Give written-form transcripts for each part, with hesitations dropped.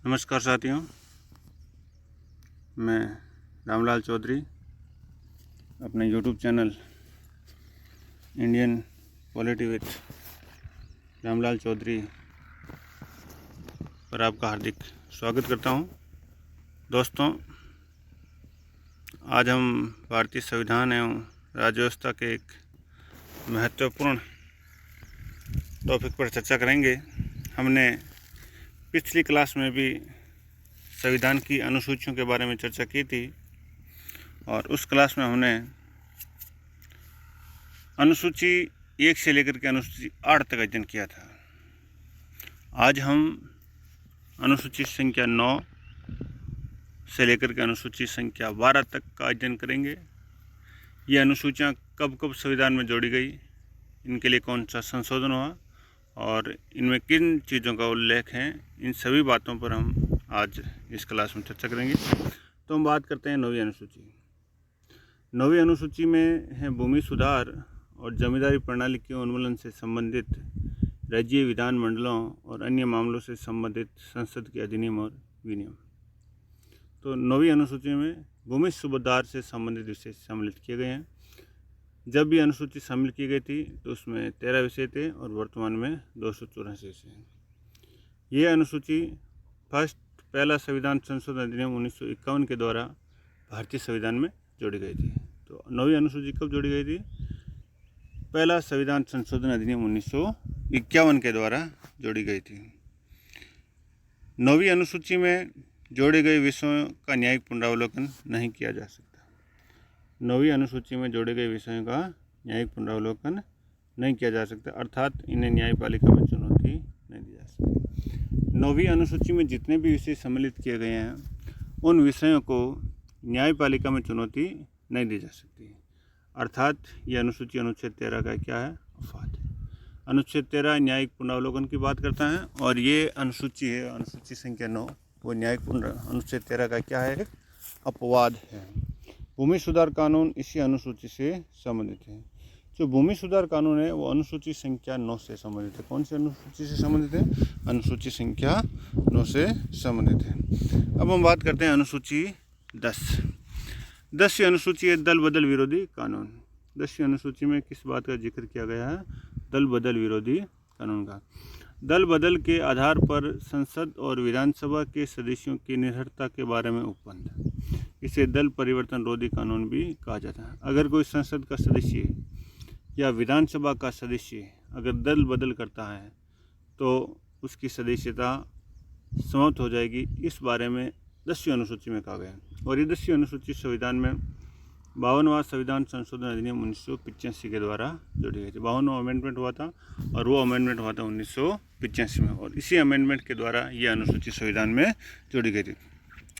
नमस्कार साथियों, मैं रामलाल चौधरी अपने YouTube channel Indian polity with Ramlal Chaudhary पर आपका हार्दिक स्वागत करता हूं। दोस्तों, आज हम भारतीय संविधान एवं राज्य व्यवस्था के एक महत्वपूर्ण टॉपिक पर चर्चा करेंगे। हमने पिछली क्लास में भी संविधान की अनुसूचियों के बारे में चर्चा की थी और उस क्लास में हमने अनुसूची 1 से लेकर के अनुसूची 8 तक अध्ययन किया था। आज हम अनुसूची संख्या 9 से लेकर के अनुसूची संख्या 12 तक का अध्ययन करेंगे। ये अनुसूचियाँ कब कब संविधान में जोड़ी गई, इनके लिए कौन सा संशोधन हुआ और इनमें किन चीज़ों का उल्लेख है, इन सभी बातों पर हम आज इस क्लास में चर्चा करेंगे। तो हम बात करते हैं 9वीं अनुसूची। 9वीं अनुसूची में है भूमि सुधार और जमींदारी प्रणाली के उन्मूलन से संबंधित राज्य विधान मंडलों और अन्य मामलों से संबंधित संसद के अधिनियम और विनियम। तो 9वीं अनुसूची में भूमि सुधार से संबंधित विषय सम्मिलित किए गए हैं। जब भी अनुसूची शामिल की गई थी तो उसमें 13 विषय थे और वर्तमान में 284 विषय हैं। ये अनुसूची पहला संविधान संशोधन अधिनियम 1951 के द्वारा भारतीय संविधान में जोड़ी गई थी। तो 9वीं अनुसूची कब जोड़ी गई थी? पहला संविधान संशोधन अधिनियम 1951 के द्वारा जोड़ी गई थी। 9वीं अनुसूची में जोड़े गए विषयों का न्यायिक पुनरावलोकन नहीं किया जा सकता। 9वीं अनुसूची में जोड़े गए विषयों का न्यायिक पुनरावलोकन नहीं किया जा सकता, अर्थात इन्हें न्यायपालिका में चुनौती नहीं दी जा सकती। 9वीं अनुसूची में जितने भी विषय सम्मिलित किए गए हैं उन विषयों को न्यायपालिका में चुनौती नहीं दी जा सकती, अर्थात ये अनुसूची अनुच्छेद 13 का क्या है? अपवाद है। अनुच्छेद 13 न्यायिक पुनरावलोकन की बात करता है और ये अनुसूची है, अनुसूची संख्या 9, वो न्यायिक अनुच्छेद 13 का क्या है? एक अपवाद है। भूमि सुधार कानून इसी अनुसूची से संबंधित है। जो भूमि सुधार कानून है वो अनुसूची संख्या 9 से संबंधित है। कौन सी अनुसूची से संबंधित है? अनुसूची संख्या 9 से संबंधित है। अब हम बात करते हैं अनुसूची 10 अनुसूची है दल बदल विरोधी कानून। 10वीं अनुसूची में किस बात का जिक्र किया गया है? दल बदल विरोधी कानून का। दल बदल के आधार पर संसद और विधानसभा के सदस्यों की निर्भरता के बारे में उपबंध, इसे दल परिवर्तन रोधी कानून भी कहा जाता है। अगर कोई संसद का सदस्य या विधानसभा का सदस्य अगर दल बदल करता है तो उसकी सदस्यता समाप्त हो जाएगी, इस बारे में 10वीं अनुसूची में कहा गया है। और ये 10वीं अनुसूची संविधान में 52वां संविधान संशोधन अधिनियम 1985 के द्वारा जोड़ी गई थी। 52वां अमेंडमेंट हुआ था और वो अमेंडमेंट हुआ था 1985 में, और इसी अमेंडमेंट के द्वारा ये अनुसूची संविधान में जोड़ी गई थी।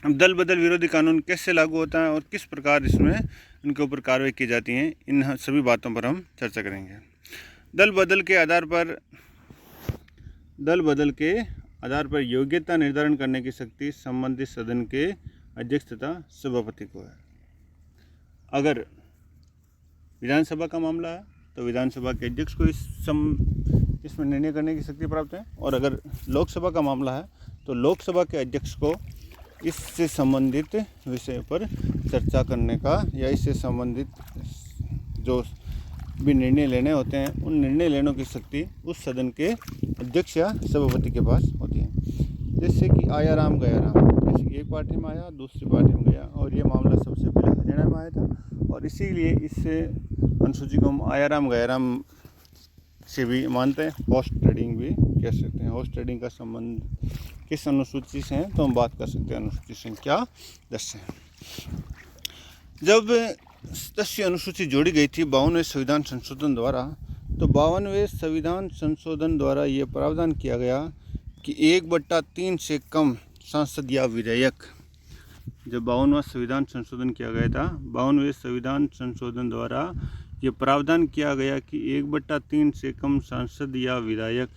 अब दल बदल विरोधी कानून कैसे लागू होता है और किस प्रकार इसमें इनके ऊपर कार्रवाई की जाती है, इन सभी बातों पर हम चर्चा करेंगे। दल बदल के आधार पर योग्यता निर्धारण करने की शक्ति संबंधित सदन के अध्यक्ष तथा सभापति को है। अगर विधानसभा का मामला है तो विधानसभा के अध्यक्ष को इसमें निर्णय करने की शक्ति प्राप्त है, और अगर लोकसभा का मामला है तो लोकसभा के अध्यक्ष को इससे संबंधित विषय पर चर्चा करने का या इससे संबंधित जो भी निर्णय लेने होते हैं उन निर्णय लेने की शक्ति उस सदन के अध्यक्ष या सभापति के पास होती है। जैसे कि आया राम गया राम, जैसे एक पार्टी में आया दूसरी पार्टी में गया, और ये मामला सबसे पहले हरियाणा में आया था, और इसीलिए इससे अनुसूची को हम आया राम गया राम से भी मानते हैं। हॉर्स ट्रेडिंग भी कह सकते हैं। हॉर्स ट्रेडिंग का संबंध किस अनुसूची से है तो हम बात कर सकते हैं अनुसूची संख्या 10 से। जब 10वीं अनुसूची जोड़ी गई थी 52वें संविधान संशोधन द्वारा, तो 52वें संविधान संशोधन द्वारा ये प्रावधान किया गया कि 1/3 से कम सांसद या विधायक, जब 52वां संविधान संशोधन किया गया था, 52वें संविधान संशोधन द्वारा ये प्रावधान किया गया कि 1/3 से कम सांसद या विधायक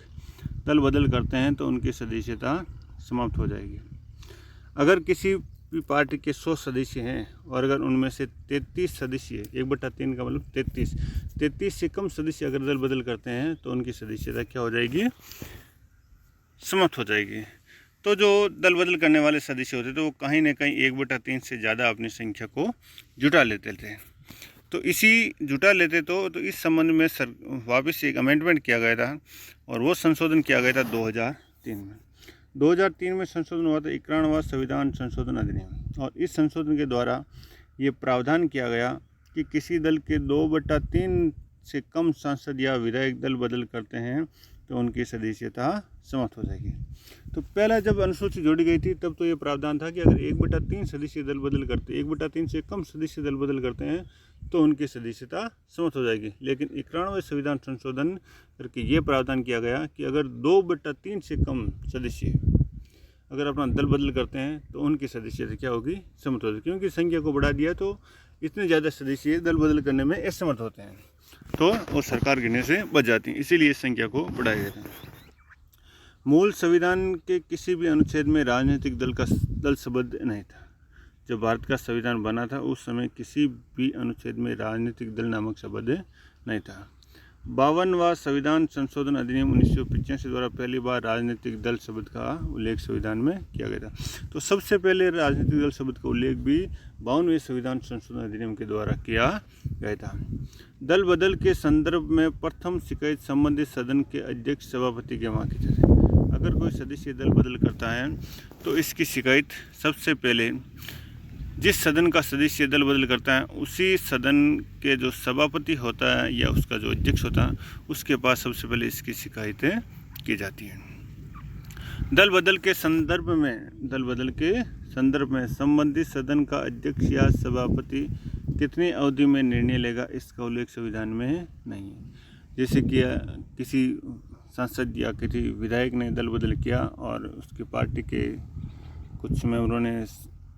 दल बदल करते हैं तो उनकी सदस्यता समाप्त हो जाएगी। अगर किसी भी पार्टी के 100 सदस्य हैं और अगर उनमें से 33 सदस्य, 1/3 का मतलब 33 से कम सदस्य अगर दल बदल करते हैं तो उनकी सदस्यता क्या हो जाएगी? समाप्त हो जाएगी। तो जो दल बदल करने वाले सदस्य होते थे वो कहीं ना कहीं 1/3 से ज़्यादा अपनी संख्या को जुटा लेते थे। तो इसी जुटा लेते तो इस संबंध में वापस एक अमेंडमेंट किया गया था और वो संशोधन किया गया था 2003 में। 2003 में संशोधन हुआ था 51वां संविधान संशोधन अधिनियम, और इस संशोधन के द्वारा ये प्रावधान किया गया कि किसी दल के 2/3 से कम सांसद या विधायक दल बदल करते हैं तो उनकी सदस्यता समाप्त हो जाएगी। तो पहला जब अनुसूची जोड़ी गई थी तब तो ये प्रावधान था कि अगर 1/3 सदस्य दल बदल करते 1/3 से कम सदस्य दल बदल करते हैं तो उनकी सदस्यता समाप्त हो जाएगी। लेकिन 51वें संविधान संशोधन करके ये प्रावधान किया गया कि अगर 2/3 से कम सदस्य अगर अपना दल बदल करते हैं तो उनकी सदस्यता क्या होगी, समाप्त होगी। क्योंकि संख्या को बढ़ा दिया तो इतने ज़्यादा सदस्य दल बदल करने में असमर्थ होते हैं तो वो सरकार गिनने से बच जाती है, इसीलिए इस संख्या को बढ़ाया गया था। मूल संविधान के किसी भी अनुच्छेद में राजनीतिक दल शब्द नहीं था। जब भारत का संविधान बना था उस समय किसी भी अनुच्छेद में राजनीतिक दल नामक शब्द नहीं था। 52वां संविधान संशोधन अधिनियम 1985 द्वारा पहली बार राजनीतिक दल शब्द का उल्लेख संविधान में किया गया था। तो सबसे पहले राजनीतिक दल शब्द का उल्लेख भी 52वें संविधान संशोधन अधिनियम के द्वारा किया गया था। दल बदल के संदर्भ में प्रथम शिकायत संबंधित सदन के अध्यक्ष सभापति के वहाँ की जाती है। अगर कोई सदस्य दल बदल करता है तो इसकी शिकायत सबसे पहले जिस सदन का सदस्य दल बदल करता है उसी सदन के जो सभापति होता है या उसका जो अध्यक्ष होता है उसके पास सबसे पहले इसकी शिकायतें की जाती हैं। दल बदल के संदर्भ में संबंधित सदन का अध्यक्ष या सभापति कितनी अवधि में निर्णय लेगा इसका उल्लेख संविधान में नहीं है। जैसे कि किसी सांसद या किसी विधायक ने दल बदल किया और उसकी पार्टी के कुछ मेंबरों ने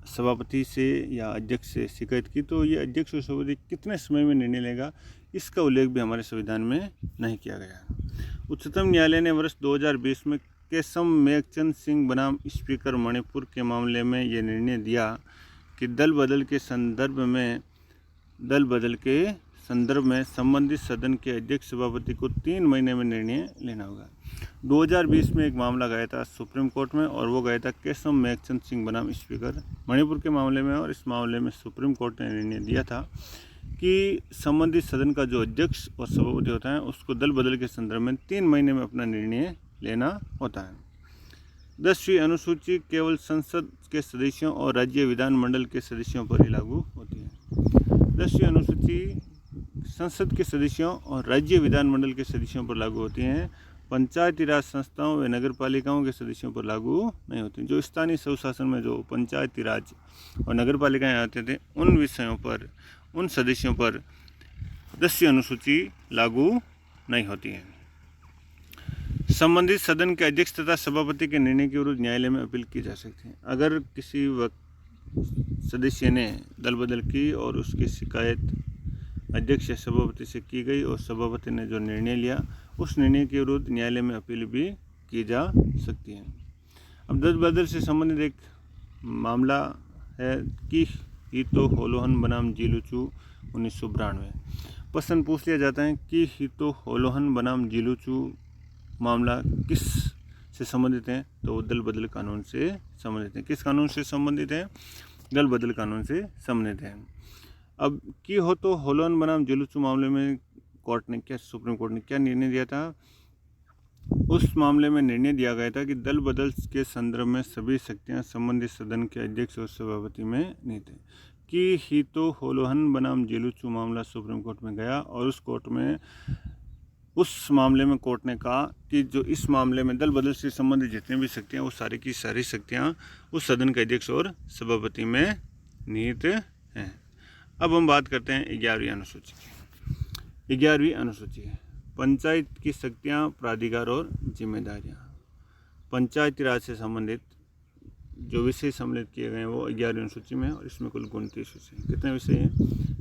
सभापति से या अध्यक्ष से शिकायत की तो ये अध्यक्ष और सभापति कितने समय में निर्णय लेगा इसका उल्लेख भी हमारे संविधान में नहीं किया गया। उच्चतम न्यायालय ने वर्ष 2020 में केशव मेघचंद सिंह बनाम स्पीकर मणिपुर के मामले में ये निर्णय दिया कि दल बदल के संदर्भ में संबंधित सदन के अध्यक्ष सभापति को 3 महीने में निर्णय लेना होगा। 2020 में एक मामला गया था सुप्रीम कोर्ट में और वो गया था केशव मेघचंद सिंह बनाम स्पीकर मणिपुर के मामले में, और इस मामले में सुप्रीम कोर्ट ने निर्णय दिया था कि संबंधित सदन का जो अध्यक्ष और सभापति होता है उसको दल बदल के संदर्भ में 3 महीने में अपना निर्णय लेना होता है। 10वीं अनुसूची केवल संसद के सदस्यों और राज्य विधानमंडल के सदस्यों पर ही लागू होती है। 10वीं अनुसूची संसद के सदस्यों और राज्य विधानमंडल के सदस्यों पर लागू होती हैं। पंचायती राज संस्थाओं व नगर पालिकाओं के सदस्यों पर लागू नहीं होती। जो स्थानीय स्वशासन में जो पंचायती राज और नगर पालिकाएँ आते थे उन विषयों पर उन सदस्यों पर 10वीं अनुसूची लागू नहीं होती है। संबंधित सदन के अध्यक्ष तथा सभापति के निर्णय के विरुद्ध न्यायालय में अपील की जा सकती है। अगर किसी सदस्य ने दल बदल की और उसकी शिकायत अध्यक्ष या सभापति से की गई और सभापति ने जो निर्णय लिया उस निर्णय के विरुद्ध न्यायालय में अपील भी की जा सकती है। अब दल बदल से संबंधित एक मामला है कि हितो होलोहन बनाम जीलूचू 1992। प्रश्न पूछ लिया जाता है कि हितो होलोहन बनाम जीलूचू मामला किस से संबंधित है, तो दल बदल कानून से संबंधित है। किस कानून से संबंधित है? दल बदल कानून से संबंधित है। अब की हो तो होलोहन बनाम जीलूचू मामले में सुप्रीम कोर्ट ने क्या निर्णय दिया था? उस मामले में निर्णय दिया गया था कि दल बदल के संदर्भ में सभी शक्तियां संबंधित सदन के अध्यक्ष और सभापति में नहीं थे। कि हितो होलोहन बनाम जीलूचू मामला सुप्रीम कोर्ट में गया और उस मामले में कोर्ट ने कहा कि जो इस मामले में दल बदल से संबंधित जितनी भी शक्तियाँ वो सारी की सारी शक्तियाँ उस सदन के अध्यक्ष और सभापति में निहित हैं। अब हम बात करते हैं 11वीं अनुसूची की। 11वीं अनुसूची है पंचायत की शक्तियाँ, प्राधिकार और जिम्मेदारियाँ। पंचायती राज से संबंधित जो विषय सम्मिलित किए गए हैं वो 11वीं अनुसूची में है और इसमें कुल 29 विषय हैं। कितने विषय हैं?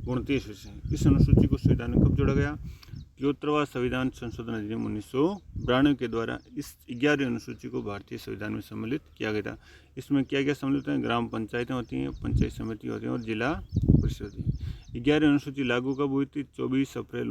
29 विषय हैं। इस अनुसूची को संविधान में कब जोड़ा गया? 73वां संविधान संशोधन अधिनियम 1992 के द्वारा इस 11वीं अनुसूची को भारतीय संविधान में सम्मिलित किया गया था। इसमें क्या क्या सम्मिलित है? ग्राम पंचायतें होती हैं, पंचायत समिति होती हैं और जिला परिषद होती है। 11वीं अनुसूची लागू कब हुई थी? 24 अप्रैल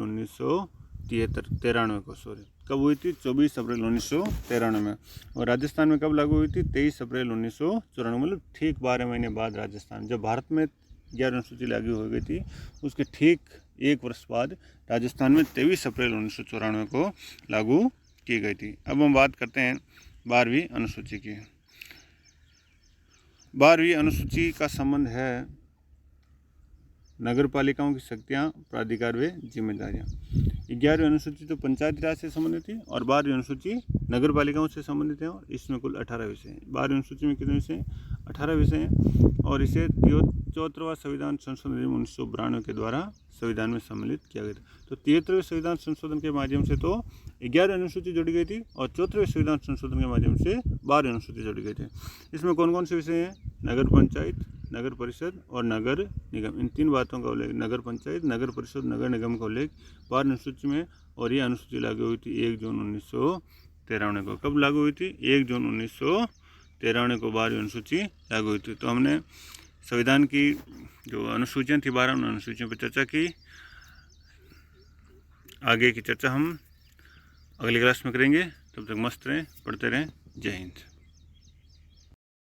93 को, सॉरी, कब हुई थी? 24 अप्रैल 1993 में। और राजस्थान में कब लागू हुई थी? 23 अप्रैल 1994, मतलब ठीक 12 महीने बाद राजस्थान, जब भारत में 11 अनुसूची लागू हो गई थी उसके ठीक 1 वर्ष बाद राजस्थान में 23 अप्रैल 1994 को लागू की गई थी। अब हम बात करते हैं 12वीं अनुसूची की। 12वीं अनुसूची का संबंध है नगर पालिकाओं की शक्तियाँ, प्राधिकार व जिम्मेदारियाँ। 11वीं अनुसूची तो पंचायती राज से संबंधित थी और 12वीं अनुसूची नगर पालिकाओं से संबंधित है और इसमें कुल 18 विषय हैं। 12वीं अनुसूची में कितने विषय हैं? 18 विषय हैं और इसे 74वां संविधान संशोधन अधिनियम 1992 के द्वारा संविधान में सम्मिलित किया गया था। तो 73वें संविधान संशोधन के माध्यम से तो 11वीं अनुसूची जोड़ी गई थी और 74वें संविधान संशोधन के माध्यम से 12वीं अनुसूची जोड़ी गई थी। इसमें कौन कौन से विषय हैं? नगर पंचायत, नगर परिषद और नगर निगम, इन 3 बातों का उल्लेख, नगर पंचायत, नगर परिषद, नगर निगम का उल्लेख 12वीं अनुसूची में। और ये अनुसूची लागू हुई थी 1 जून 1993 को। कब लागू हुई थी? 1 जून 1993 को 12वीं अनुसूची लागू हुई थी। तो हमने संविधान की जो अनुसूचियाँ थी 12 उन अनुसूचियों पर चर्चा की। आगे की चर्चा हम अगली क्लास में करेंगे। तब तक मस्त रहें, पढ़ते रहें। जय हिंद।